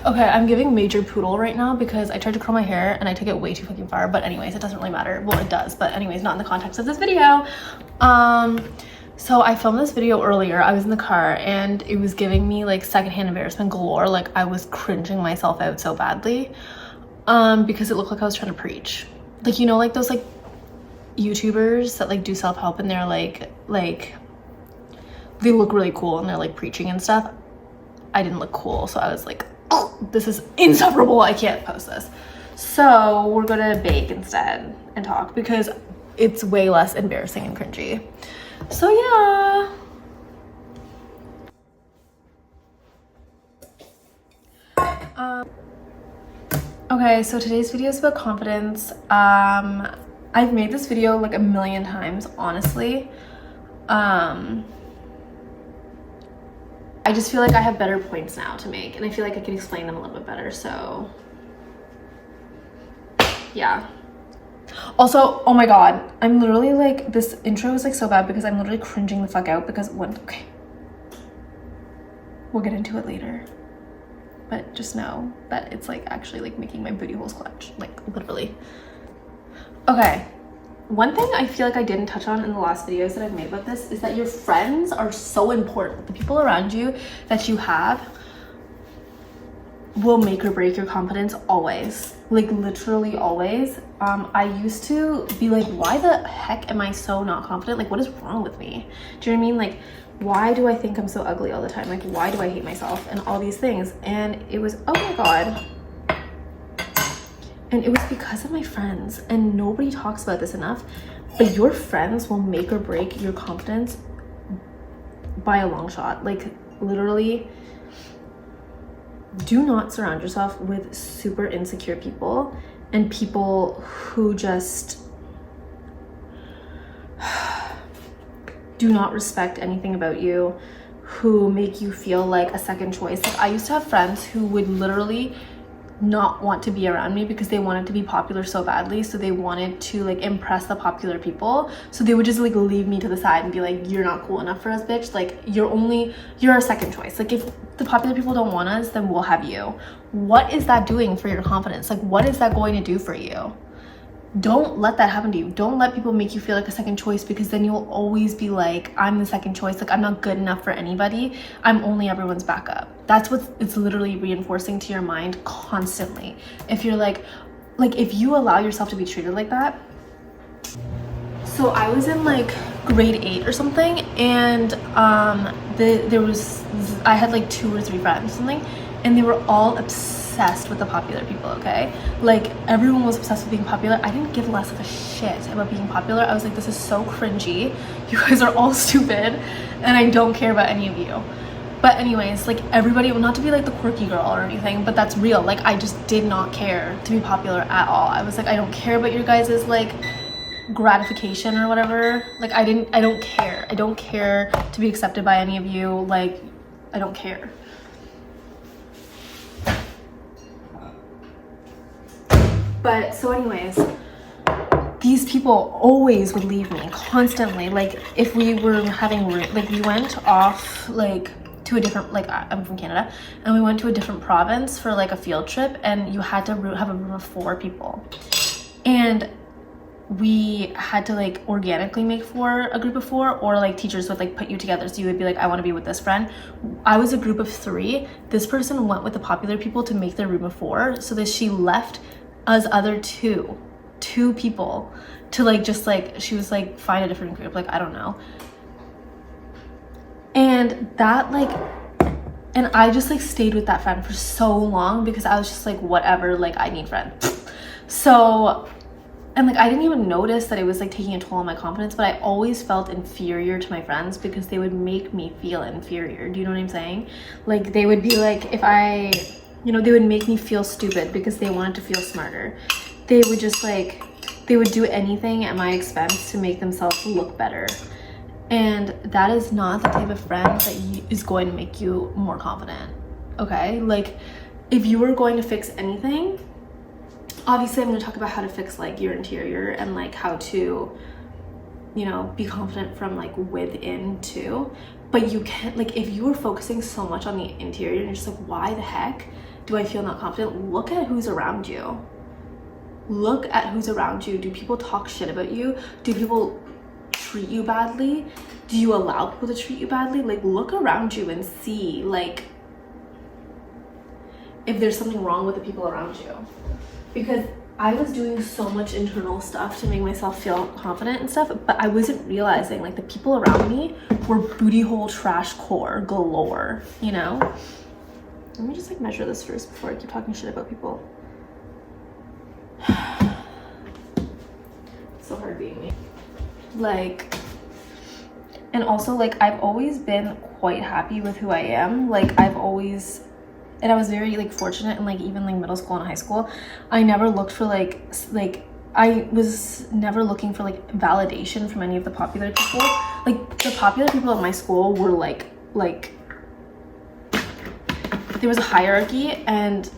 Okay, I'm giving major poodle right now because I tried to curl my hair and I took it way too fucking far, but anyways, it doesn't really matter. Well, it does, but anyways, not in the context of this video. So I filmed this video earlier. I was in the car and it was giving me like secondhand embarrassment galore. Like I was cringing myself out so badly because it looked like I was trying to preach. Like, you know, like those like YouTubers that like do self-help and they're like they look really cool and they're like preaching and stuff. I didn't look cool, so I was like, oh, this is insufferable. I can't post this. So we're gonna bake instead and talk because it's way less embarrassing and cringy. So yeah. Okay, so today's video is about confidence. I've made this video like a million times, honestly. I just feel like I have better points now to make and I feel like I can explain them a little bit better, so yeah. Also, oh my god, I'm literally like, this intro is like so bad because I'm literally cringing the fuck out because okay, we'll get into it later, but just know that it's like actually like making my booty holes clutch, like literally. Okay, one thing I feel like I didn't touch on in the last videos that I've made about this is that your friends are so important. The people around you that you have will make or break your confidence always, like literally always. I used to be like, why the heck am I so not confident? Like, what is wrong with me? Do you know what I mean? Like, why do I think I'm so ugly all the time? Like, why do I hate myself and all these things? And it was, oh my god. And it was because of my friends, and nobody talks about this enough, but your friends will make or break your confidence by a long shot. Like literally, do not surround yourself with super insecure people and people who just do not respect anything about you, who make you feel like a second choice. Like I used to have friends who would literally not want to be around me because they wanted to be popular so badly, so they wanted to like impress the popular people, so they would just like leave me to the side and be like, you're not cool enough for us, bitch. Like you're a second choice. Like if the popular people don't want us, then we'll have you. What is that doing for your confidence? Like what is that going to do for you? Don't let that happen to you. Don't let people make you feel like a second choice, because then you'll always be like, I'm the second choice. Like I'm not good enough for anybody. I'm only everyone's backup. That's what it's literally reinforcing to your mind constantly. If you're like if you allow yourself to be treated like that. So I was in like grade 8 or something, and I had like 2 or 3 friends or something, and they were all obsessed with the popular people, okay? Like everyone was obsessed with being popular. I didn't give less of a shit about being popular. I was like, this is so cringy. You guys are all stupid and I don't care about any of you. But anyways, like everybody, not to be like the quirky girl or anything, but that's real. Like I just did not care to be popular at all. I was like, I don't care about your guys's like gratification or whatever. Like I don't care. I don't care to be accepted by any of you. Like I don't care. But so anyways, these people always would leave me constantly. Like if we were having, like we went off like to a different, like I'm from Canada, and we went to a different province for like a field trip, and you had to have a room of 4 people. And we had to like organically make a group of 4, or like teachers would like put you together. So you would be like, I want to be with this friend. I was a group of 3. This person went with the popular people to make their room of 4, so that she left us other two people to like, just like, she was like, find a different group, like I don't know. And that like, and I just like stayed with that friend for so long because I was just like, whatever, like I need friends. So, and like I didn't even notice that it was like taking a toll on my confidence, but I always felt inferior to my friends because they would make me feel inferior. Do you know what I'm saying? Like they would be like, if I, you know, they would make me feel stupid because they wanted to feel smarter. They would just like, they would do anything at my expense to make themselves look better. And that is not the type of friend that is going to make you more confident, okay? Like if you were going to fix anything, obviously I'm going to talk about how to fix like your interior and like how to, you know, be confident from like within too. But you can't, like if you were focusing so much on the interior and you're just like, why the heck do I feel not confident? Look at who's around you. Look at who's around you. Do people talk shit about you? Do people treat you badly? Do you allow people to treat you badly? Like, look around you and see, like, if there's something wrong with the people around you. Because I was doing so much internal stuff to make myself feel confident and stuff, but I wasn't realizing, like, the people around me were booty hole trash core galore, you know? Let me just, like, measure this first before I keep talking shit about people. It's so hard being me. Like, and also, like, I've always been quite happy with who I am. Like, I've always, and I was very, like, fortunate in, like, even, like, middle school and high school. I never looked for, like, I was never looking for, like, validation from any of the popular people. Like, the popular people at my school were, like, there was a hierarchy, and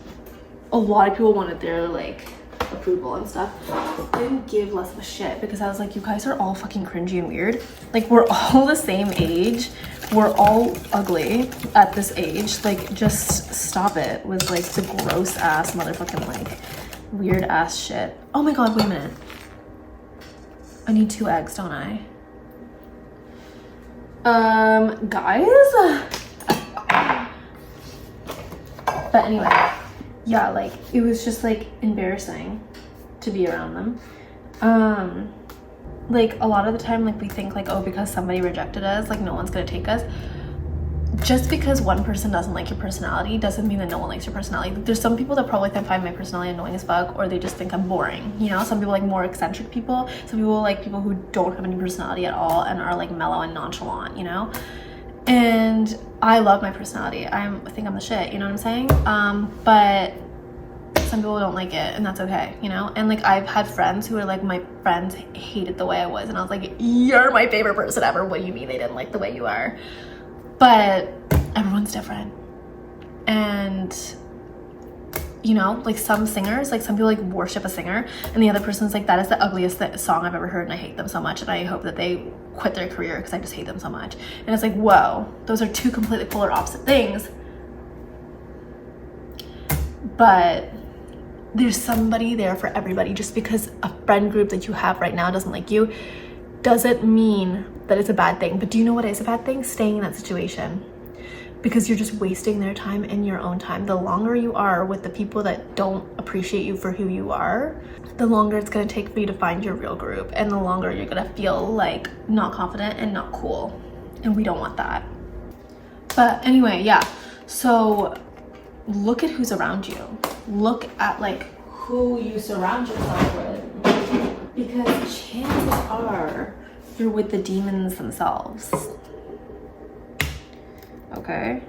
a lot of people wanted their, like, approval and stuff. I didn't give less of a shit because I was like, you guys are all fucking cringy and weird. Like, we're all the same age. We're all ugly at this age. Like, just stop it with, like, the gross ass motherfucking, like, weird ass shit. Oh my god, wait a minute. I need 2 eggs, don't I? Guys? But anyway, yeah, like, it was just, like, embarrassing to be around them. Like, a lot of the time, like, we think, like, oh, because somebody rejected us, like, no one's gonna take us. Just because one person doesn't like your personality doesn't mean that no one likes your personality. There's some people that probably find my personality annoying as fuck, or they just think I'm boring, you know? Some people like more eccentric people. Some people like people who don't have any personality at all and are, like, mellow and nonchalant, you know? And I love my personality. I think I'm the shit, you know what I'm saying? But some people don't like it, and that's okay, you know? And, like, I've had friends who are like, my friends hated the way I was, and I was like, you're my favorite person ever. What do you mean they didn't like the way you are? But everyone's different. And, you know, like, some singers, like, some people, like, worship a singer, and the other person's like, that is the ugliest song I've ever heard, and I hate them so much, and I hope that they quit their career because I just hate them so much. And it's like, whoa, those are two completely polar opposite things. But there's somebody there for everybody. Just because a friend group that you have right now doesn't like you doesn't mean that it's a bad thing. But do you know what is a bad thing? Staying in that situation, because you're just wasting their time and your own time. The longer you are with the people that don't appreciate you for who you are, the longer it's going to take for you to find your real group, and the longer you're going to feel, like, not confident and not cool, and we don't want that. But anyway, yeah, so look at who's around you. Look at, like, who you surround yourself with, because chances are you're with the demons themselves. Okay?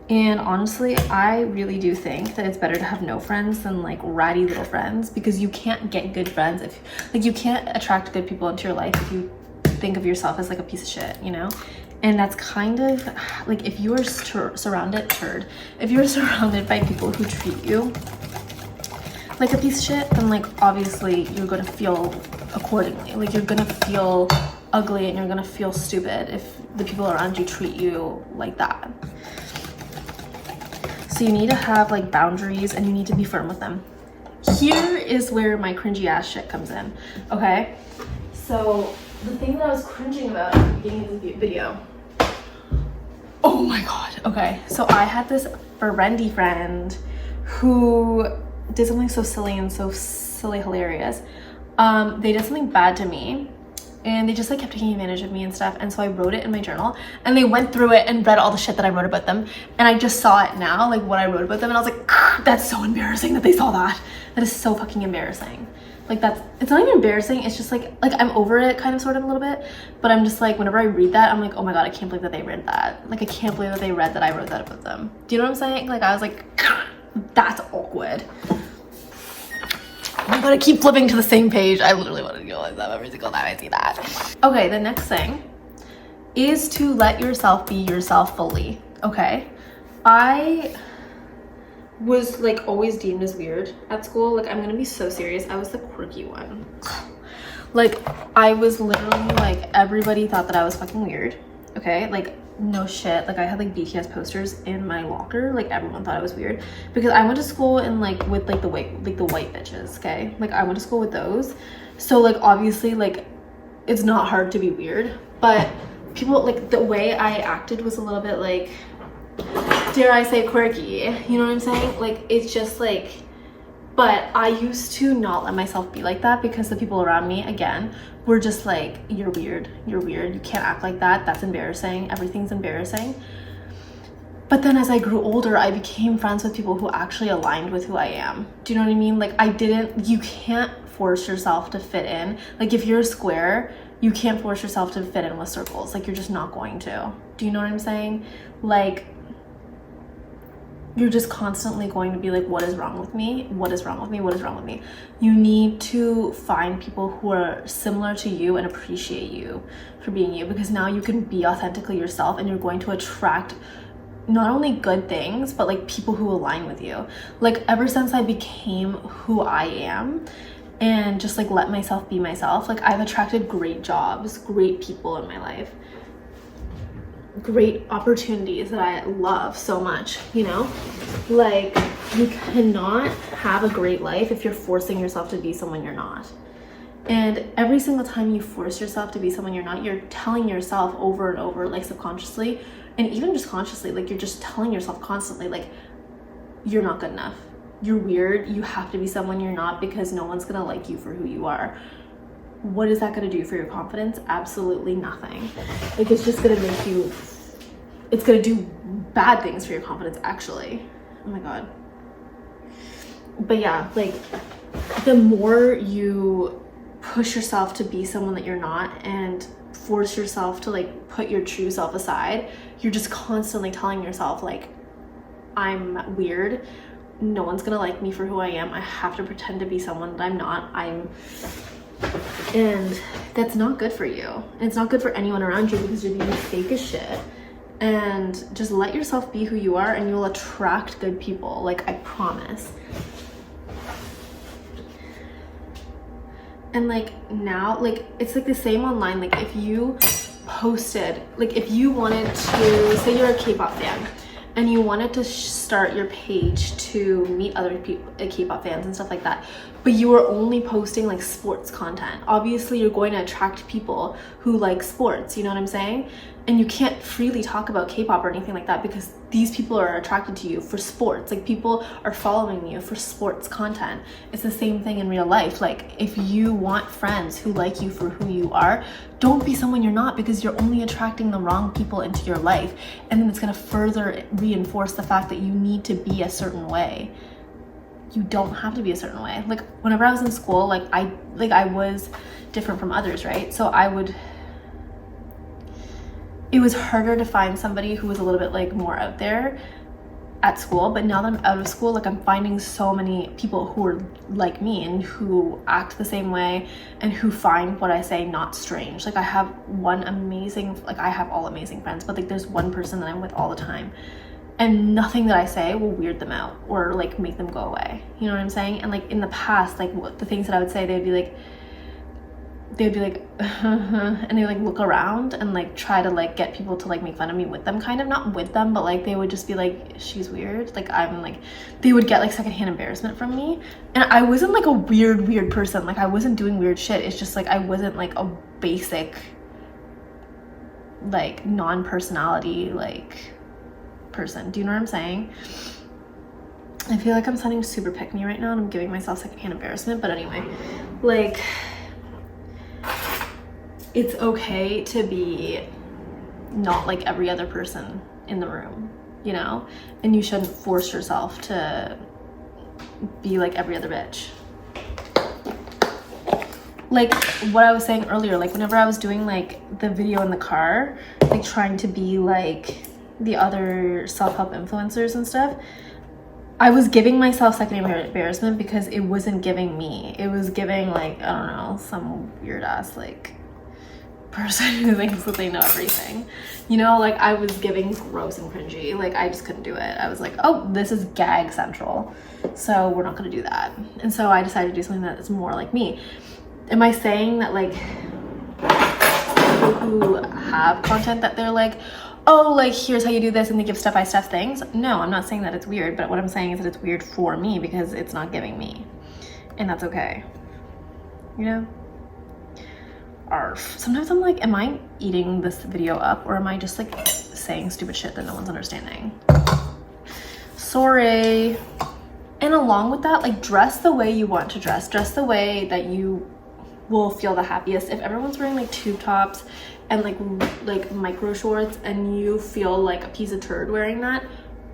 And honestly, I really do think that it's better to have no friends than, like, ratty little friends, because you can't get good friends if, like, you can't attract good people into your life if you think of yourself as, like, a piece of shit, you know? And that's kind of, like, if you are surrounded by people who treat you like a piece of shit, then, like, obviously you're gonna feel accordingly. Like, you're gonna feel ugly and you're gonna feel stupid if the people around you treat you like that. So you need to have, like, boundaries, and you need to be firm with them. Here is where my cringy ass shit comes in, okay? So the thing that I was cringing about at the beginning of the video, oh my god, okay, so I had this friendy friend who did something so silly and so silly hilarious. They did something bad to me, and they just, like, kept taking advantage of me and stuff. And so I wrote it in my journal, and they went through it and read all the shit that I wrote about them. And I just saw it now, like, what I wrote about them, and I was like, that's so embarrassing that they saw that. That is so fucking embarrassing. Like, it's not even embarrassing, it's just like I'm over it, kind of, sort of, a little bit. But I'm just like, whenever I read that, I'm like, oh my god, I can't believe that they read that. Like, I can't believe that they read that I wrote that about them. Do you know what I'm saying? Like, I was like, that's awkward. I'm gonna keep flipping to the same page. I literally want to go like that every single time I see that. Okay, the next thing is to let yourself be yourself fully, okay? I was, like, always deemed as weird at school. Like, I'm gonna be so serious. I was the quirky one. Like, I was literally, like, everybody thought that I was fucking weird, okay? Like, no shit, like I had like BTS posters in my locker. Like everyone thought I was weird because I went to school in like with like the white bitches, okay? Like I went to school with those. So like obviously like it's not hard to be weird, but people, like the way I acted was a little bit like, dare I say, quirky, you know what I'm saying? Like it's just like, but I used to not let myself be like that because the people around me, again, were just like, you're weird, you can't act like that, that's embarrassing, everything's embarrassing. But then as I grew older, I became friends with people who actually aligned with who I am. Do you know what I mean? Like you can't force yourself to fit in. Like if you're a square, you can't force yourself to fit in with circles. Like you're just not going to. Do you know what I'm saying? Like you're just constantly going to be like, what is wrong with me? What is wrong with me? What is wrong with me? You need to find people who are similar to you and appreciate you for being you, because now you can be authentically yourself and you're going to attract not only good things, but like people who align with you. Like ever since I became who I am and just like let myself be myself, like I've attracted great jobs, great people in my life, great opportunities that I love so much, you know? Like you cannot have a great life if you're forcing yourself to be someone you're not. And every single time you force yourself to be someone you're not, you're telling yourself over and over, like subconsciously and even just consciously, like you're just telling yourself constantly, like you're not good enough, you're weird, you have to be someone you're not because no one's gonna like you for who you are. What is that going to do for your confidence? Absolutely nothing. Like it's just going to make you, it's going to do bad things for your confidence actually. Oh my god. But yeah, like the more you push yourself to be someone that you're not and force yourself to like put your true self aside, you're just constantly telling yourself like, I'm weird, no one's gonna like me for who I am, I have to pretend to be someone that I'm not, and that's not good for you. And it's not good for anyone around you because you're being fake as shit. And just let yourself be who you are and you'll attract good people, like I promise. And like now, like it's like the same online. Like if you posted, like if you wanted to, say you're a K-pop fan and you wanted to start your page to meet other people, K-pop fans and stuff like that, but you were only posting like sports content, obviously you're going to attract people who like sports, you know what I'm saying? And you can't freely talk about K-pop or anything like that because these people are attracted to you for sports. Like people are following you for sports content. It's the same thing in real life. Like if you want friends who like you for who you are, don't be someone you're not, because you're only attracting the wrong people into your life. And then it's going to further reinforce the fact that you need to be a certain way. You don't have to be a certain way. Like whenever I was in school, like I was different from others, right? So it was harder to find somebody who was a little bit like more out there at school. But now that I'm out of school, like I'm finding so many people who are like me and who act the same way and who find what I say not strange. Like I have one amazing, like I have all amazing friends, but like there's one person that I'm with all the time and nothing that I say will weird them out or like make them go away. You know what I'm saying? And like in the past, like the things that I would say, they'd be like and they like look around and like try to like get people to like make fun of me with them, kind of, not with them, but like they would just be like, she's weird. Like I'm like, they would get like secondhand embarrassment from me. And I wasn't like a weird person. Like I wasn't doing weird shit. It's just like I wasn't like a basic like non-personality like person. Do you know what I'm saying? I feel like I'm sounding super pick me right now and I'm giving myself secondhand embarrassment, but anyway, like it's okay to be not like every other person in the room, you know? And you shouldn't force yourself to be like every other bitch. Like what I was saying earlier, like whenever I was doing like the video in the car, like trying to be like the other self-help influencers and stuff, I was giving myself secondhand embarrassment because it wasn't giving me. It was giving like, I don't know, some weird ass like person who thinks that they know everything, you know? Like I was giving gross and cringy. Like I just couldn't do it. I was like, oh, this is gag central, so we're not gonna do that. And so I decided to do something that is more like me. Am I saying that like people who have content that they're like, oh, like, here's how you do this, and they give step by step things. No, I'm not saying that it's weird, but what I'm saying is that it's weird for me because it's not giving me, and that's okay, you know? Arf. Sometimes I'm like, am I eating this video up, or am I just like saying stupid shit that no one's understanding? Sorry. And along with that, like, dress the way you want to dress. Dress the way that you will feel the happiest. If everyone's wearing like tube tops and like micro shorts and you feel like a piece of turd wearing that,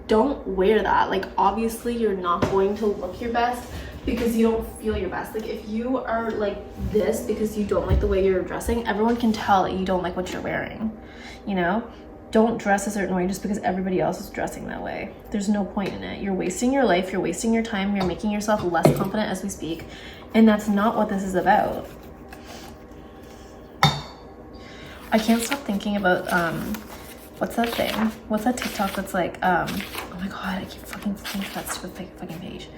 don't wear that. Like, obviously you're not going to look your best because you don't feel your best. Like, if you are like this because you don't like the way you're dressing, everyone can tell that you don't like what you're wearing, you know? Don't dress a certain way just because everybody else is dressing that way. There's no point in it. You're wasting your life, you're wasting your time, you're making yourself less confident as we speak, and that's not what this is about. I can't stop thinking about what's that thing? What's that TikTok that's like oh my god, I keep fucking flipping to that stupid fucking page.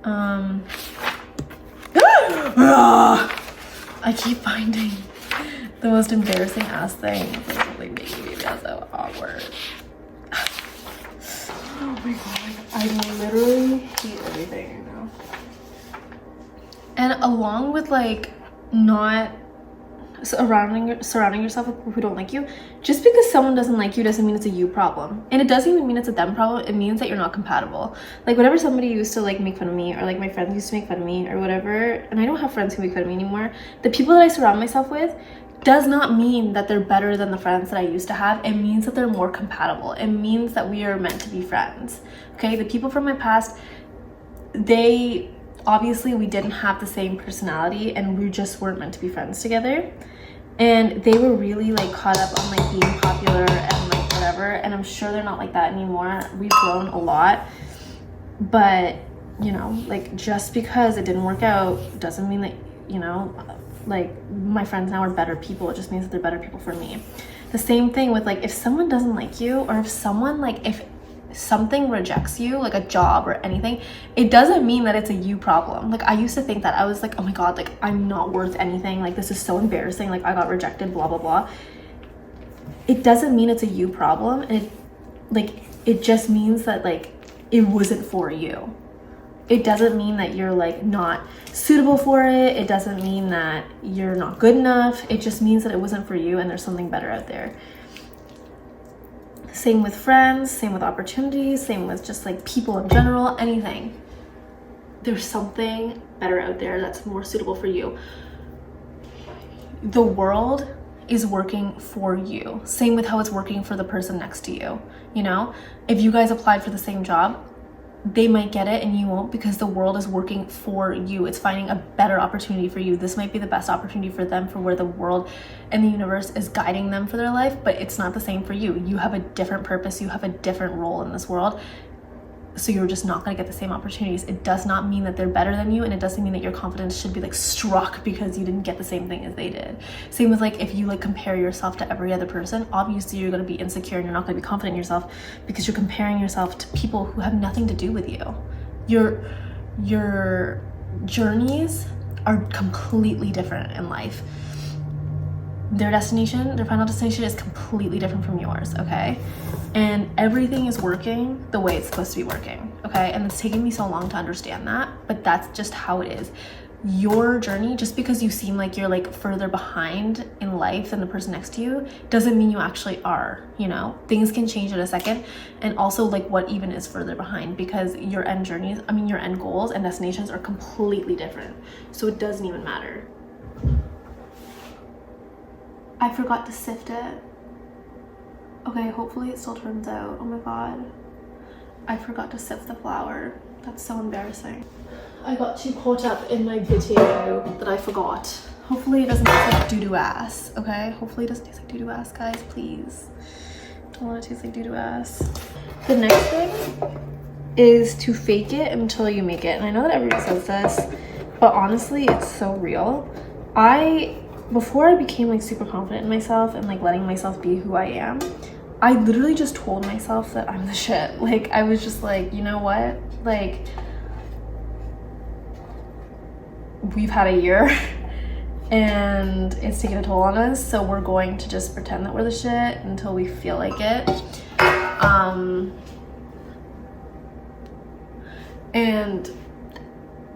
I keep finding the most embarrassing ass thing. It's like making me feel so awkward. Oh my god, I literally hate everything right now. And along with like not surrounding yourself with people who don't like you, just because someone doesn't like you doesn't mean it's a you problem, and it doesn't even mean it's a them problem. It means that you're not compatible. Like, whenever somebody used to like make fun of me, or like my friends used to make fun of me or whatever, and I don't have friends who make fun of me anymore, the people that I surround myself with does not mean that they're better than the friends that I used to have. It means that they're more compatible. It means that we are meant to be friends. Okay, the people from my past, they obviously, we didn't have the same personality and we just weren't meant to be friends together. And they were really like caught up on like being popular and like whatever. And I'm sure they're not like that anymore. We've grown a lot. But, you know, like, just because it didn't work out doesn't mean that, you know, like, my friends now are better people. It just means that they're better people for me. The same thing with like, if someone doesn't like you, or if someone like, if something rejects you, like a job or anything, it doesn't mean that it's a you problem. Like, I used to think that. I was like, oh my god, like, I'm not worth anything, like, this is so embarrassing, like, I got rejected, blah blah blah. It doesn't mean it's a you problem, and it just means that like it wasn't for you. It doesn't mean that you're like not suitable for it. It doesn't mean that you're not good enough. It just means that it wasn't for you and there's something better out there. Same with friends, same with opportunities, same with just like people in general, anything. There's something better out there that's more suitable for you. The world is working for you. Same with how it's working for the person next to you. You know, if you guys applied for the same job, they might get it and you won't, because the world is working for you. It's finding a better opportunity for you. This might be the best opportunity for them, for where the world and the universe is guiding them for their life, but it's not the same for you. You have a different purpose. You have a different role in this world. So you're just not going to get the same opportunities. It does not mean that they're better than you, and it doesn't mean that your confidence should be like struck because you didn't get the same thing as they did. Same with like, if you like compare yourself to every other person, obviously you're going to be insecure and you're not going to be confident in yourself because you're comparing yourself to people who have nothing to do with you. Your journeys are completely different in life. Their destination, their final destination is completely different from yours, okay? And everything is working the way it's supposed to be working, okay? And it's taken me so long to understand that, but that's just how it is. Your journey, just because you seem like you're like further behind in life than the person next to you, doesn't mean you actually are, you know? Things can change in a second. And also like, what even is further behind, because your end journeys, I mean, your end goals and destinations are completely different. So it doesn't even matter. I forgot to sift it. Okay, hopefully it still turns out. Oh my god. I forgot to sift the flour. That's so embarrassing. I got too caught up in my video that I forgot. Hopefully it doesn't taste like doo-doo ass, okay? Hopefully it doesn't taste like doo-doo ass, guys, please. Don't want it to taste like doo-doo ass. The next thing is to fake it until you make it. And I know that everybody says this, but honestly, it's so real. Before I became like super confident in myself and like letting myself be who I am, I literally just told myself that I'm the shit. Like, I was just like, you know what? Like, we've had a year and it's taking a toll on us, so we're going to just pretend that we're the shit until we feel like it. And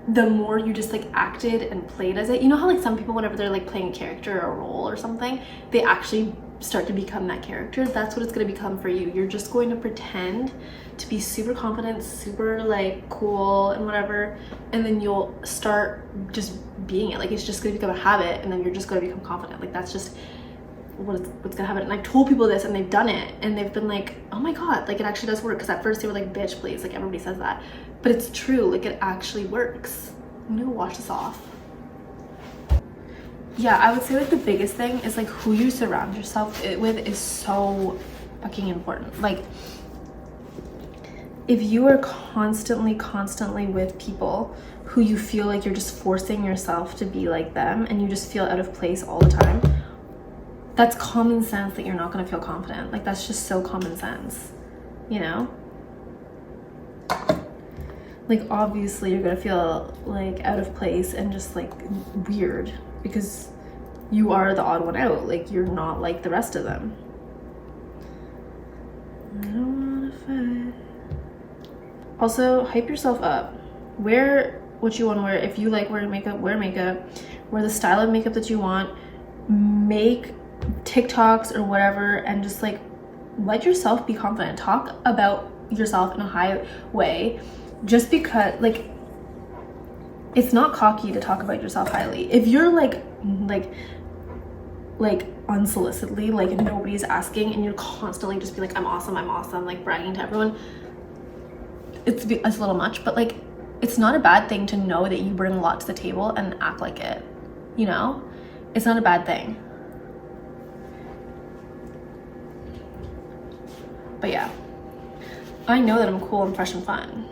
the more you just like acted and played as it, you know how like some people, whenever they're like playing a character or a role or something, they actually start to become that character. That's what it's going to become for you. You're just going to pretend to be super confident, super like cool and whatever, and then you'll start just being it. Like it's just going to become a habit, and then you're just going to become confident. Like that's just what's gonna happen. And I've told people this and they've done it and they've been like, oh my god, like it actually does work. Because at first they were like, bitch please, like everybody says that, but it's true. Like it actually works. I'm gonna go wash this off. Yeah, I would say like the biggest thing is like who you surround yourself with is so fucking important. Like if you are constantly with people who you feel like you're just forcing yourself to be like them and you just feel out of place all the time, that's common sense that you're not going to feel confident. Like that's just so common sense, you know? Like obviously you're going to feel like out of place and just like weird because you are the odd one out. Like you're not like the rest of them. I don't want to fight. Also, hype yourself up. Wear what you want to wear. If you like wearing makeup, wear makeup. Wear the style of makeup that you want. Make TikToks or whatever and just like let yourself be confident. Talk about yourself in a high way, just because like it's not cocky to talk about yourself highly. If you're like unsolicitedly, like nobody's asking and you're constantly just be like, I'm awesome, like bragging to everyone, it's a little much. But like it's not a bad thing to know that you bring a lot to the table and act like it, you know? It's not a bad thing. But yeah, I know that I'm cool and fresh and fun.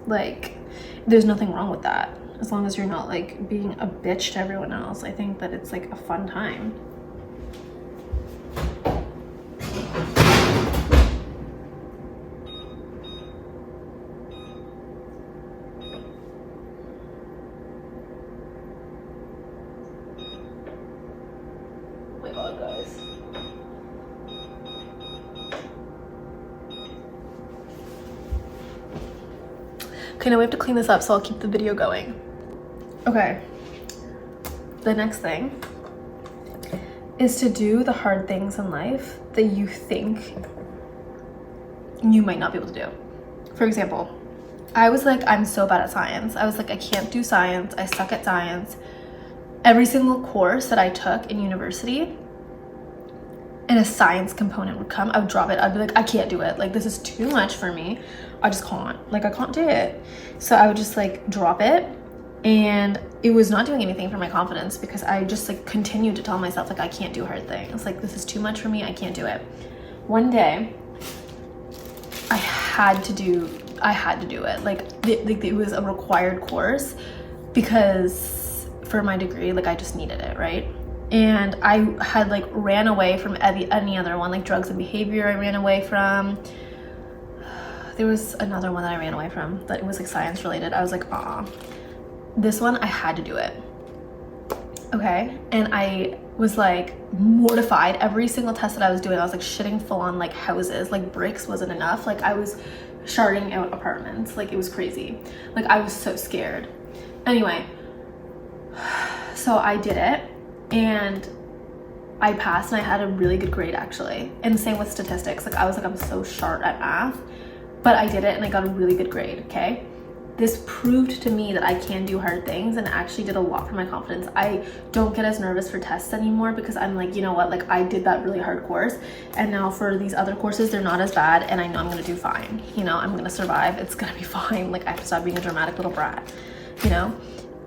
Like, there's nothing wrong with that. As long as you're not like being a bitch to everyone else. I think that it's like a fun time. Oh my god, guys. Okay, now we have to clean this up, so I'll keep the video going. Okay. The next thing is to do the hard things in life that you think you might not be able to do. For example, I was like, I'm so bad at science. I was like, I can't do science. I suck at science. Every single course that I took in university and a science component would come, I would drop it. I'd be like, I can't do it. Like, this is too much for me. I just can't. Like, I can't do it. So I would just like drop it. And it was not doing anything for my confidence because I just like continued to tell myself like, I can't do hard things. Like, this is too much for me. I can't do it. One day I had to do it. Like it was a required course because for my degree, like I just needed it, right? And I had like ran away from any other one, like drugs and behavior I ran away from. There was another one that I ran away from that was like science related. I was like, this one I had to do it. Okay, and I was like mortified. Every single test that I was doing, I was like shitting full on like houses. Like bricks wasn't enough. Like I was sharding out apartments. Like it was crazy. Like I was so scared. Anyway, so I did it and I passed and I had a really good grade actually. And same with statistics. Like I was like, I'm so sharp at math, but I did it and I got a really good grade, okay? This proved to me that I can do hard things and actually did a lot for my confidence. I don't get as nervous for tests anymore because I'm like, you know what, like I did that really hard course and now for these other courses, they're not as bad and I know I'm gonna do fine. You know, I'm gonna survive, it's gonna be fine. Like I have to stop being a dramatic little brat, you know?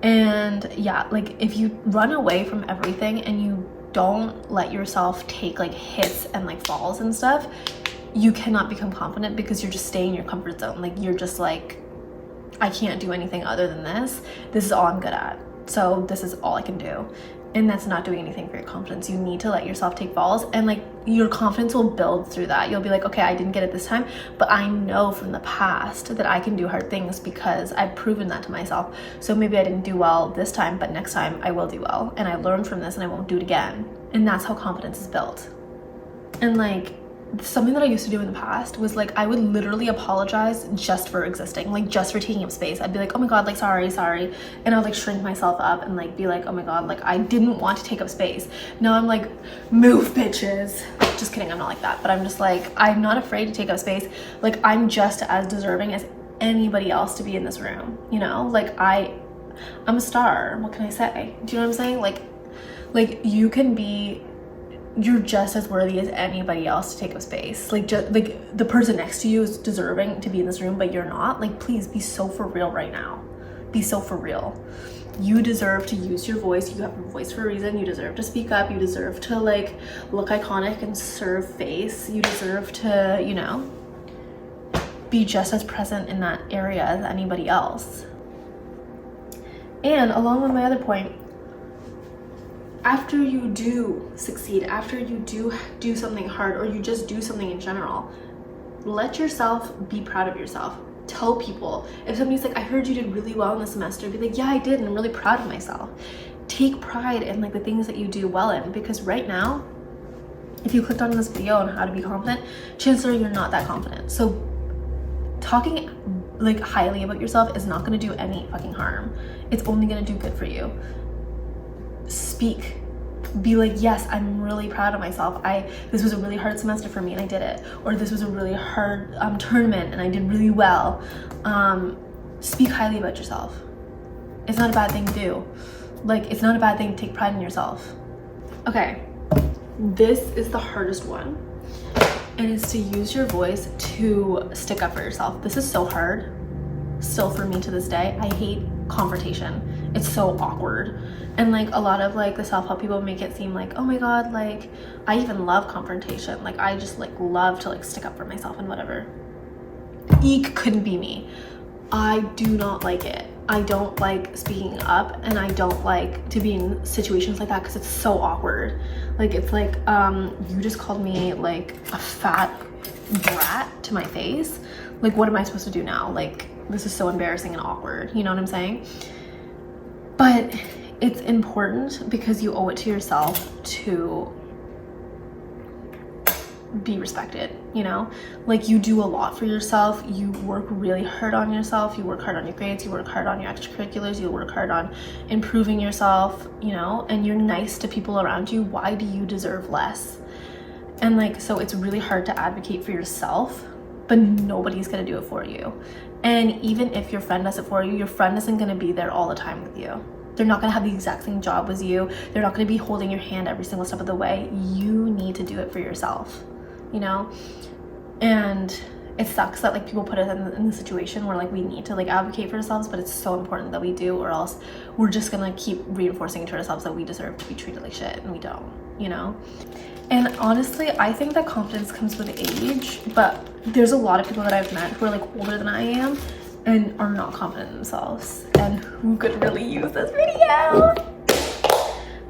And yeah, like if you run away from everything and you don't let yourself take like hits and like falls and stuff, you cannot become confident because you're just staying in your comfort zone. Like you're just like, I can't do anything other than this. This is all I'm good at. So this is all I can do. And that's not doing anything for your confidence. You need to let yourself take falls, and like your confidence will build through that. You'll be like, okay, I didn't get it this time, but I know from the past that I can do hard things because I've proven that to myself. So maybe I didn't do well this time, but next time I will do well. And I learned from this and I won't do it again. And that's how confidence is built. And like, something that I used to do in the past was like, I would literally apologize just for existing, like just for taking up space. I'd be like, oh my God, like sorry. And I would like shrink myself up and like be like, oh my God, like I didn't want to take up space. Now I'm like, move bitches. Just kidding, I'm not like that. But I'm just like, I'm not afraid to take up space. Like I'm just as deserving as anybody else to be in this room, you know? Like I'm a star. What can I say? Do you know what I'm saying? Like you can be, you're just as worthy as anybody else to take up space. Like just like the person next to you is deserving to be in this room, but you're not. Like please be so for real right now. Be so for real. You deserve to use your voice. You have a voice for a reason. You deserve to speak up. You deserve to like look iconic and serve face. You deserve to, you know, be just as present in that area as anybody else. And along with my other point, after you do succeed, after you do something hard, or you just do something in general, let yourself be proud of yourself. Tell people. If somebody's like, I heard you did really well in the semester, be like, yeah, I did, and I'm really proud of myself. Take pride in like the things that you do well in, because right now, if you clicked on this video on how to be confident, chances are you're not that confident. So talking like highly about yourself is not going to do any fucking harm. It's only going to do good for you. Speak. Be like, yes, I'm really proud of myself. This was a really hard semester for me and I did it. Or this was a really hard tournament and I did really well. Speak highly about yourself. It's not a bad thing to do. Like, it's not a bad thing to take pride in yourself. Okay, this is the hardest one. And it's to use your voice to stick up for yourself. This is so hard. Still for me to this day. I hate confrontation. It's so awkward. And like a lot of like the self-help people make it seem like, oh my God, like I even love confrontation. Like I just like love to like stick up for myself and whatever. Eek, couldn't be me. I do not like it. I don't like speaking up, and I don't like to be in situations like that because it's so awkward. Like it's like you just called me like a fat brat to my face. Like what am I supposed to do now? Like this is so embarrassing and awkward. You know what I'm saying? But it's important because you owe it to yourself to be respected, you know? Like you do a lot for yourself. You work really hard on yourself. You work hard on your grades. You work hard on your extracurriculars. You work hard on improving yourself, you know? And you're nice to people around you. Why do you deserve less? And like, so it's really hard to advocate for yourself, but nobody's gonna do it for you. And even if your friend does it for you, your friend isn't gonna be there all the time with you. They're not gonna have the exact same job as you. They're not gonna be holding your hand every single step of the way. You need to do it for yourself, you know? And it sucks that like people put us in the situation where like we need to like advocate for ourselves, but it's so important that we do, or else we're just gonna keep reinforcing to ourselves that we deserve to be treated like shit, and we don't, you know? And honestly, I think that confidence comes with age, but there's a lot of people that I've met who are like older than I am and are not confident in themselves, and who could really use this video.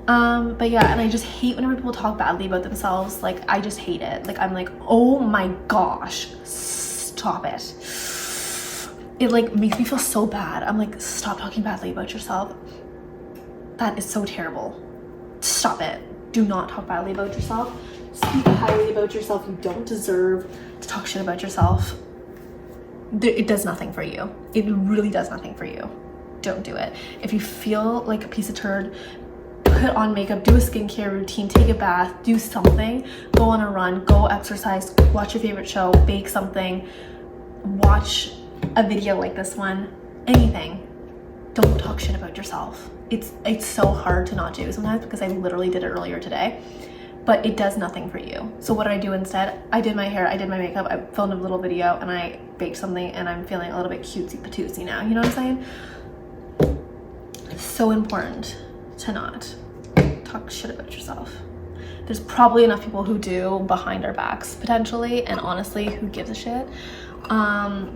But yeah, and I just hate whenever people talk badly about themselves. Like I just hate it. Like I'm like, oh my gosh, stop it. It like makes me feel so bad. I'm like, stop talking badly about yourself. That is so terrible. Stop it. Do not talk badly about yourself. Speak highly about yourself. You don't deserve to talk shit about yourself. It does nothing for you. It really does nothing for you. Don't do it. If you feel like a piece of turd, put on makeup, do a skincare routine, take a bath, do something, go on a run, go exercise, watch your favorite show, bake something, watch a video like this one, anything. Don't talk shit about yourself. It's so hard to not do sometimes because I literally did it earlier today, but it does nothing for you. So what did I do instead? I did my hair, I did my makeup, I filmed a little video, and I baked something, and I'm feeling a little bit cutesy patootsy now. You know what I'm saying? It's so important to not talk shit about yourself. There's probably enough people who do behind our backs potentially, and honestly, who gives a shit?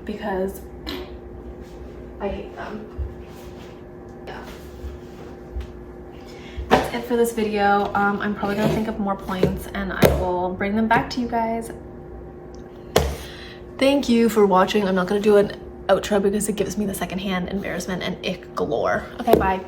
Because I hate them. Yeah. That's it for this video. I'm probably gonna think of more points and I will bring them back to you guys. Thank you for watching. I'm not gonna do an outro because it gives me the secondhand embarrassment and ick galore. Okay, bye.